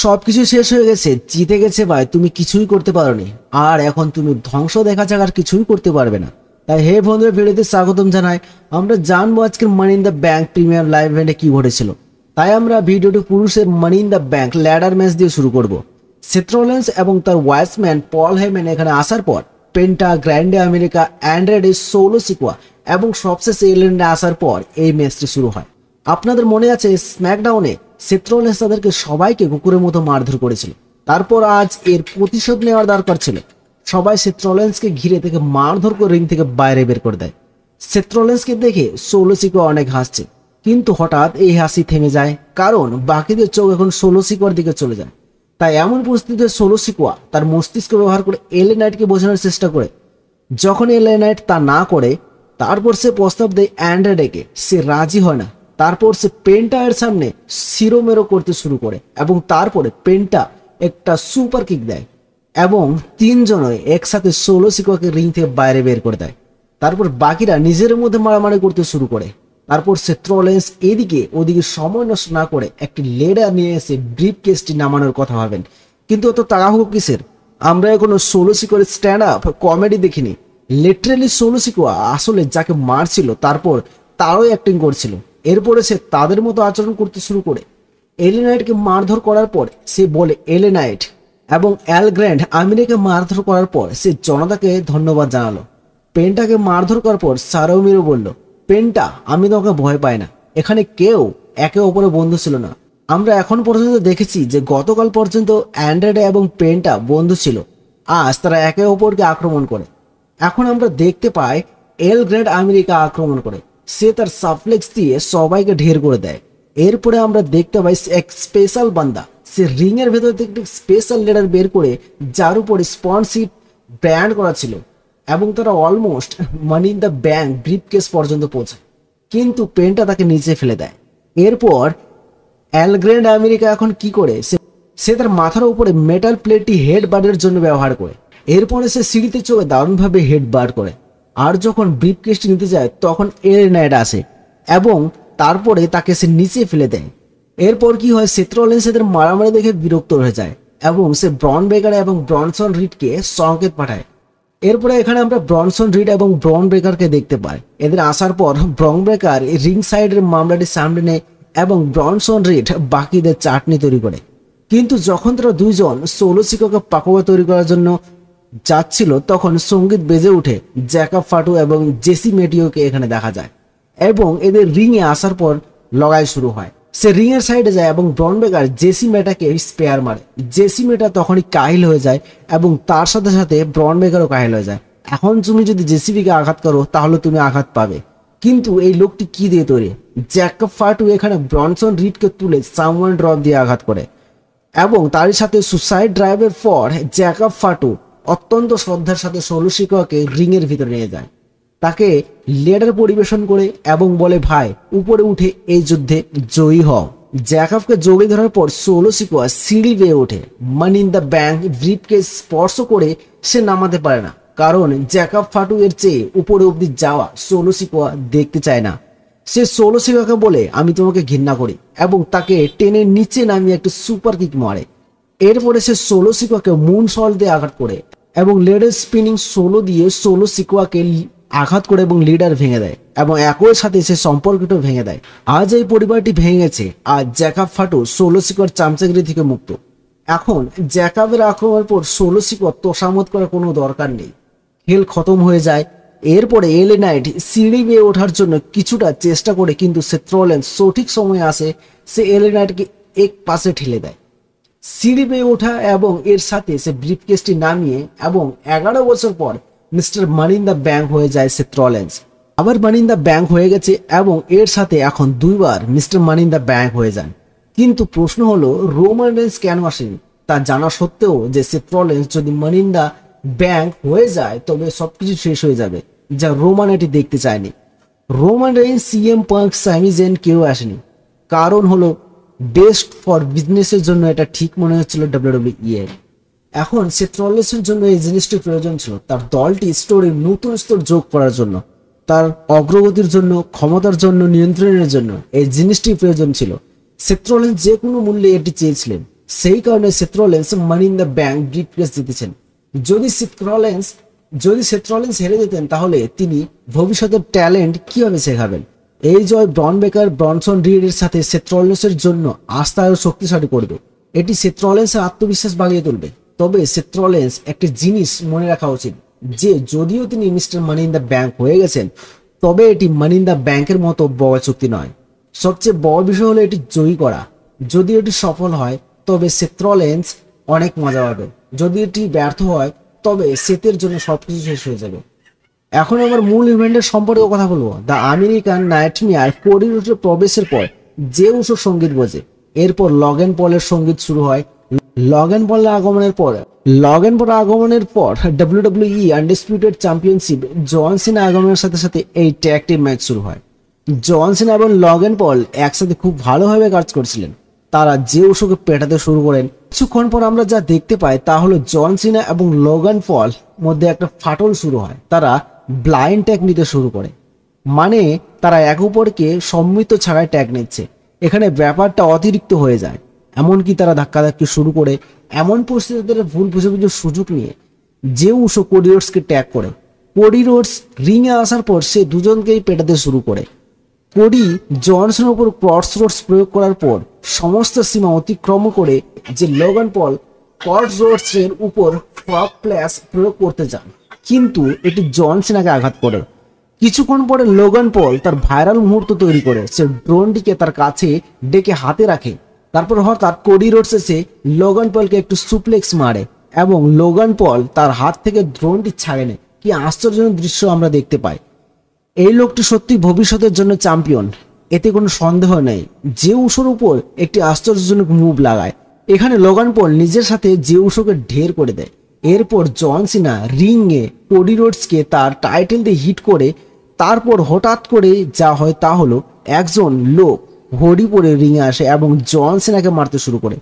সবকিছু শেষ হয়ে গেছে, জিতে গেছে ভাই, তুমি কিছুই করতে পারোনি, আর এখন তুমি ধ্বংস দেখা যাক, আর কিছুই করতে পারবে না। তাই হে বন্ধুরা, ভিডিওতে স্বাগতম জানাই। আমরা জানবো আজকের money in the bank premier live ইভেন্টে কি ঘটেছিল। তাই আমরা ভিডিওটি পুরুষের money in the bank ladder match দিয়ে শুরু করব। সেথ রলিন্স এবং তার ওয়াইসম্যান পল হেমেন এখানে আসার পর Penta, Grande America, Andrade, Solo Sikoa এবং সবশেষে এলেন্ডে আসার পর এই ম্যাচটি শুরু হয়। আপনাদের মনে আছে স্ম্যাকডাউনে সেথ রলিন্স তাদেরকে সবাইকে কুকুরের মতো মারধর করেছিল। তারপর আজ এর প্রতিশোধ নেওয়ার দরকার ছিল। সবাই সেথ রলিন্সকে ঘিরে থেকে মারধর করে রিং থেকে বাইরে বের করে দেয়। সেথ রলিন্সকে দেখে সোলো সিকোয়া অনেক হাসছে, কিন্তু হঠাৎ এই হাসি থেমে যায়, কারণ বাকিদের চোখ এখন সোলো সিকোয়ার দিকে চলে যায়। তাই এমন পরিস্থিতিতে সোলো সিকোয়া তার মস্তিষ্ক ব্যবহার করে এলএ নাইটকে বোঝানোর চেষ্টা করে। যখন এলএ নাইট তা না করে, তারপর সে প্রস্তাব দেয় অ্যান্ড্রেডেকে। সে রাজি হয় না। তারপর সে পেন্টা এর সামনে শিরোমেরো করতে শুরু করে এবং তারপরে পেন্টা একটা সুপার কিক দেয় এবং তিনজনই একসাথে সোলো সিকোয়াকে রিং থেকে বাইরে বের করে দেয়। তারপর বাকিরা নিজের মধ্যে মারামারি করতে শুরু করে। তারপর সেথ রলিন্স এদিকে ওদিকে সময় নষ্ট না করে একটি লেডার নিয়ে এসে ব্রিফ কেসটি নামানোর কথা ভাবেন। কিন্তু অত তাড়াহুড়ো কিসের? আমরা এখনো সোলো সিকোয়ার স্ট্যান্ড আপ কমেডি দেখিনি। লিটারালি সোলো সিকোয়া আসলে যাকে মারছিল তারপর তারও অ্যাক্টিং করছিল। এরপরে সে তাদের মতো আচরণ করতে শুরু করে। এলএ নাইটকে মারধর করার পর সে বলে এলএ নাইট এবং অ্যাল গ্র্যান্ড আমেরিকাকে মারধর করার পর সে জনতাকে ধন্যবাদ জানালো। পেন্টাকে মারধর করার পর সারোমিরও বলল, পেন্টা, আমি তোমাকে ভয় পাই না। এখানে কেউ একে অপরের বন্ধু ছিল না। আমরা এখন পর্যন্ত দেখেছি যে গতকাল পর্যন্ত অ্যান্ড্রেড এবং পেন্টা বন্ধু ছিল, আজ তারা একে অপরকে আক্রমণ করে। এখন আমরা দেখতে পাই এল গ্র্যান্ড আমেরিকা আক্রমণ করে। সে তার সাফ্লেক্স দিয়ে সবাইকে ঢের করে দেয়। এরপরে আমরা দেখতে পাই এক স্পেশাল বান্দা, সে রিং এর ভেতর থেকে একটি স্পেশাল লেডার বের করে যার উপর স্পন্সিপ ব্র্যান্ড করা ছিল এবং তারা almost money in the bank brief case পর্যন্ত পৌঁছায়, কিন্তু পেনটা তাকে নিচে ফেলে দেয়। এরপর অ্যাল গ্র্যান্ড আমেরিকা এখন কি করে, সে তার মাথার উপরে মেটাল প্লেটটি হেড বারের জন্য ব্যবহার করে। এরপরে সে সিঁড়িতে চড়ে দারুণভাবে হেড বার করে। আর যখন ব্রিফ কেসটি নিতে যায় তখন এলএ নাইট আসে এবং তারপরে তাকে সে নিচে ফেলে দেয়। এরপর কি হয়, সেথ রলিন্স এদের মারামারি দেখে বিরক্ত হয়ে যায় এবং সে ব্রন ব্রেকার এবং ব্রনসন রিডকে সংকেত পাঠায়। এরপরে এখানে আমরা ব্রনসন রিড এবং ব্রন ব্রেকারকে দেখতে পাই। এদের আসার পর ব্রন ব্রেকার রিং সাইডের মামলাটি সামনে নেয় এবং ব্রনসন রিড বাকিদের চাটনি তৈরি করে। কিন্তু যখন তারা দুইজন সোলো সিকোয়াকে পাকোয়া তৈরি করার জন্য যাচ্ছিল তখন সঙ্গীত বেজে উঠে। জ্যাকব ফাটু এবং জেসি মেটিওকে এখানে দেখা যায় এবং এদের রিং এ আসার পর লড়াই শুরু হয়। সে রিং এর সাইডে যায় এবং ব্রন ব্রেকার জেসি মেটাকে স্পেয়ার মারে। জেসি মেটা তখনই কাহিল হয়ে যায় এবং তার সাথে সাথে ব্রন ব্রেকারও কাহিল হয়ে যায়। এখন তুমি যদি জেসিবিকে আঘাত করো তাহলে তুমি আঘাত পাবে, কিন্তু এই লোকটি কি দিয়ে তৈরি? জ্যাকব ফাটু এখানে ব্রনসন রিডকে তুলে সামওয়ান ড্রপ দিয়ে আঘাত করে এবং তার সাথে সুসাইড ড্রাইভের পর জ্যাকব ফাটু অত্যন্ত শ্রদ্ধার সাথে সোলো সিকোয়াকে রিং এর ভিতরে নিয়ে যায়। তাকে লেডার পরিবেশন করে এবং বলে, ভাই উপরে উঠে এই যুদ্ধে জয়ী হও। জ্যাকবকে জড়িয়ে ধরার পর সোলো সিকোয়া সিঁড়ি বেয়ে ওঠে। মানি ইন দ্য ব্যাংক ব্রিফকেস স্পর্শ করে সে নামাতে পারে না, কারণ জ্যাকব ফাটু এর চেয়ে উপরে অব্দি যাওয়া সোলো সিকোয়া দেখতে চায় না। সে সোলো সিকোয়াকে বলে, আমি তোমাকে ঘৃণা করি এবং তাকে টেনে নিচে নামিয়ে একটা সুপার কিক মারে। এরপরে সে সোলো সিকোয়াকে মুন সল্ট দিয়ে আঘাত করে এবং লেডার স্পিনিং সোলো দিয়ে সোলো সিকোয়াকে আঘাত করে এবং লিডার ভেঙে দেয় এবং একই সাথে সে সম্পর্কটাও ভেঙে দেয়। আজ এই পরিবারটি ভেঙে গেছে আর জ্যাকব ফাটু সোলো সিকোয়ার চামচাগিরি থেকে মুক্ত। এখন জ্যাকবের আক্রমণের পর সোলো সিকোয়ার তোষামত করার কোনো দরকার নেই, খেল খতম হয়ে যায়। এরপরে এলএ নাইট সিঁড়ি বেয়ে ওঠার জন্য কিছুটা চেষ্টা করে, কিন্তু সেথ রলিন্স সঠিক সময়ে আসে। সে এলএ নাইটকে এক পাশে ঠেলে দেয়। সিঁড়ি বেয়ে ওঠা এবং এর সাথে সে ব্রিফকেসটি নামিয়ে এবং 11 বছর পর mister money in the bank হয়ে যায় সেথ রলিন্স। আবার মানি ইন দ্য ব্যাংক হয়ে গেছে এবং এর সাথে এখন দুইবার mister money in the bank হয়ে যান। কিন্তু প্রশ্ন হলো, রোমান রেন্স কেন আসেনি? তা জানা সত্ত্বেও যে সেথ রলিন্স যদি মানি ইন দ্য ব্যাংক হয়ে যায় তবে সবকিছু শেষ হয়ে যাবে, যা রোমান এটি দেখতে চায়নি। Roman Reigns, CM punk, স্যামি gen কেউ আসেনি। কারণ হলো বেস্ট ফর বিজনেসের জন্য এটা ঠিক মনে হচ্ছিল ডাব্লিউডাব্লিউই এর। এখন সেথ রলিন্সের জন্য এই জিনিসটি প্রয়োজন ছিল, তার দলটি স্টোরে নতুন স্তর যোগ করার জন্য, তার অগ্রগতির জন্য, ক্ষমতার জন্য, নিয়ন্ত্রণের জন্য এই জিনিসটি প্রয়োজন ছিল। সেথ রলিন্স যে কোনো মূল্যে এটি চেয়েছিলেন, সেই কারণে Seth Rollins money in the bank briefcase জিতেছেন। যদি সেথ রলিন্স হেরে যেতেন তাহলে তিনি ভবিষ্যতের ট্যালেন্ট কিভাবে শেখাবেন? এই জয় ব্রন বেকার, ব্রনসন রিডের সাথে সেথ রলিন্সের জন্য আস্থা আরো শক্তিশালী করবে। এটি সেথ রলিন্সের আত্মবিশ্বাস বাড়িয়ে তুলবে। তবে সেথ রলিন্স একটি জিনিস মনে রাখা উচিত যে যদিও তিনি mister money in the bank হয়ে গেছেন, তবে এটি মানি ইন দ্য ব্যাংকের মতো বড় চুক্তি নয়। সবচেয়ে বড় বিষয় হলো এটি জয়ী করা। যদি এটি সফল হয় তবে সেথ রলিন্স অনেক মজা পাবে, যদি এটি ব্যর্থ হয় তবে সেথের জন্য সবকিছু শেষ হয়ে যাবে। এখন আমার মূল ইভেন্টের সম্পর্কে কথা বলবো। দ্য আমেরিকান নাইটমেয়ার কোডি রোডসে প্রবেশের পর যে উৎসব সঙ্গীত বাজে, এরপর লগেন পলের সঙ্গীত শুরু হয়। লগেন পলের আগমনের পর WWE আনডিসপিউটেড চ্যাম্পিয়নশিপ জন সিনা আগমনের সাথে সাথে এই ট্যাগ টিম ম্যাচ শুরু হয়। জন সিনা এবং লগেন পল একসাথে খুব ভালোভাবে কাজ করছিলেন। তারা যে উৎসবকে পেটাতে শুরু করেন, কিছুক্ষণ পর আমরা যা দেখতে পাই তা হলো জন সিনা এবং লগেন পল মধ্যে একটা ফাটল শুরু হয়। তারা ব্লাইন্ড ট্যাগ নিতে শুরু করে, মানে তারা এক অপরকে সম্মিলিত ছাড়াই ট্যাগ নিচ্ছে। এখানে ব্যাপারটা অতিরিক্ত হয়ে যায়, এমনকি তারা ধাক্কাধাক্কি শুরু করে। এমন পরিস্থিতিতে ভুল বুঝাবুঝির সুযোগ নিয়ে যে উসো কোডি রোডসকে ট্যাগ করে। কোডি রোডস রিংয়ে আসার পর সে দুজনকেই পেটাতে শুরু করে। কোডি জনসনের উপর ক্রস রোডস প্রয়োগ করার পর সমস্ত সীমা অতিক্রম করে যে লোগান পল ক্রস রোডসের উপর ফ্রগ প্লাস প্রয়োগ করতে যান, কিন্তু এটি জন সিনাকে আঘাত করে। কিছুক্ষণ পরে লোগান পল তার ভাইরাল মুহূর্ত তৈরি করে সে ড্রোনটিকে তার কাছে ডেকে হাতে রাখে। তারপর হঠাৎ কোডি রোডস এসে লোগান পলকে একটু সুপ্লেক্স মারে এবং লোগান পল তার হাত থেকে ড্রোনটি ছাড়ে নেয়। কি আশ্চর্যজনক দৃশ্য আমরা দেখতে পাই। এই লোকটি সত্যি ভবিষ্যতের জন্য চ্যাম্পিয়ন, এতে কোনো সন্দেহ নেই। যে উসোর উপর একটি আশ্চর্যজনক মুভ লাগায়, এখানে লোগান পল নিজের সাথে যে উসোকে ঢের করে দেয়। এরপর জন সিনা রিংয়ে কোডি রোডসকে তার টাইটেল দিয়ে হিট করে। তারপর হঠাৎ করে যা হয় তা হলো একজন লোক হরি পরে রিংয়ে আসে এবং জন সিনাকে মারতে শুরু করে।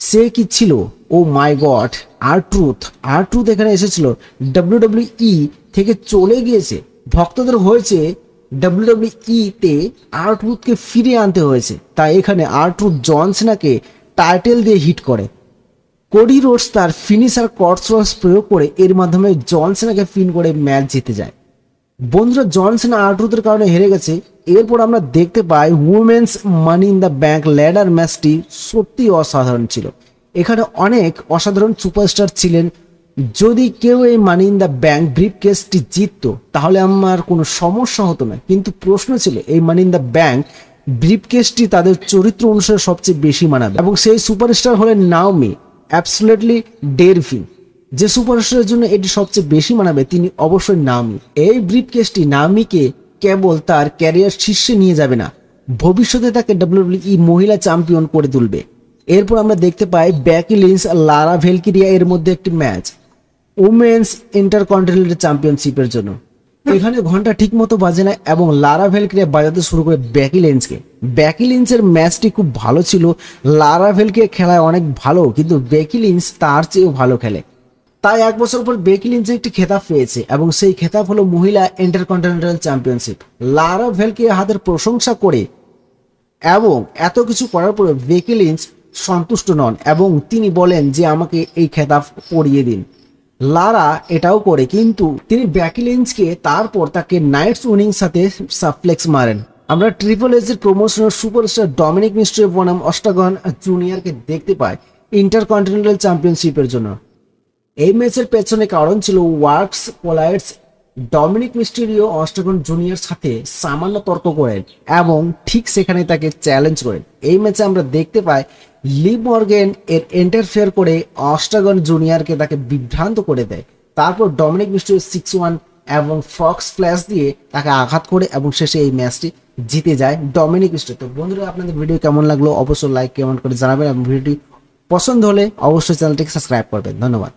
সে কি ছিল? ও মাই গড, আর ট্রুথ এখানে এসেছিল। WWE থেকে চলে গিয়েছে, ভক্তদের হয়েছে WWE তে আর ট্রুথকে ফিরিয়ে আনতে হয়েছে। তাই এখানে আর ট্রুথ জন সিনাকে টাইটেল দিয়ে হিট করে। কোডি রোডস তার ফিনিশার ক্রস রোডস প্রয়োগ করে এর মাধ্যমে জন সিনাকে পিন করে ম্যাচ জিতে যায়। বন্ধুরা, জন সিনা আর ট্রুথের কারণে হেরে গেছে। এরপর আমরা দেখতে পাই women's money in the bank ladder ম্যাচটি সত্যি অসাধারণ ছিল। এখানে অনেক অসাধারণ সুপারস্টার ছিলেন। যদি কেউ এই মানি ইন দ্য ব্যাংক ব্রিফকেসটি জিততো তাহলে আমার কোনো সমস্যা হতো না, কিন্তু প্রশ্ন ছিল এই মানি ইন দ্য ব্যাংক ব্রিফকেসটি তাদের চরিত্র অনুসারে সবচেয়ে বেশি মানাবে, এবং সেই সুপারস্টার হলেন নাওমি অ্যাবসলিউটলি ডেরভি। যে সুপারস্টারের জন্য এটি সবচেয়ে বেশি মানাবে তিনি অবশ্যই নাওমি। এই ব্রিফকেসটি নাওমিকে কেবল তার ক্যারিয়ার শীর্ষে নিয়ে যাবে না, ভবিষ্যতে তাকে WWE মহিলা চ্যাম্পিয়ন করে তুলবে। এরপর আমরা দেখতে পাই বেকি লিঞ্চ লারা ভেলকিরিয়া এর মধ্যে একটি ম্যাচ উমেন্স ইন্টারকন্টিনেন্টাল চ্যাম্পিয়নশিপের জন্য। এখানে ঘন্টা ঠিক মতো বাজে না এবং লারা ভেলকিরিয়া বাজাতে শুরু করে বেকি লিঞ্চকে। বেকি লিঞ্চের ম্যাচটি খুব ভালো ছিল। লারা ভেলকিরিয়া খেলায় অনেক ভালো, কিন্তু বেকি লিঞ্চ তার চেয়েও ভালো খেলে। তাই এক বছর পর বেকি লিঞ্চ একটি খেতাব পেয়েছে এবং সেই খেতাব হলো মহিলা ইন্টারকন্টিনেন্টাল চ্যাম্পিয়নশিপ। লারা ভেলকিরিয়া হাতের প্রশংসা করে এবং এত কিছু করার পরে বেকি লিঞ্চ সন্তুষ্ট নন এবং তিনি বলেন যে আমাকে এই খেতাব পরিয়ে দিন। লারা এটাও করে, কিন্তু তিনি বেকি লিঞ্চকে তারপর তাকে নাইটস উইনিং সাথে সাপ্লেক্স মারেন। আমরা ট্রিপল এইচ এর প্রমোশনের সুপারস্টার ডমিনিক মিস্ট্রিও বনাম অস্টাগন জুনিয়রকে দেখতে পাই ইন্টারকন্টিনেন্টাল চ্যাম্পিয়নশিপের জন্য। এই ম্যাচের পেছনে কারণ ছিল ওয়ার্কস পোলাইটস ডমিনিক মিস্টেরিও অস্টাগন জুনিয়র সাথে সামান্য তর্ক করেন এবং ঠিক সেখানে তাকে চ্যালেঞ্জ করেন। এই ম্যাচে আমরা দেখতে পাই লিভ মর্গেন এর ইন্টারফেয়ার করে অস্টাগন জুনিয়রকে তাকে বিভ্রান্ত করে দেয়। তারপর ডমিনিক মিস্টেরিও 6-1 এবং ফক্স ফ্ল্যাশ দিয়ে তাকে আঘাত করে এবং শেষে এই ম্যাচটি জিতে যায় ডমিনিক মিস্টেরিও। তো বন্ধুরা, আপনাদের ভিডিও কেমন লাগলো অবশ্যই লাইক কমেন্ট করে জানাবেন এবং ভিডিওটি পছন্দ হলে অবশ্যই চ্যানেলটিকে সাবস্ক্রাইব করবেন। ধন্যবাদ।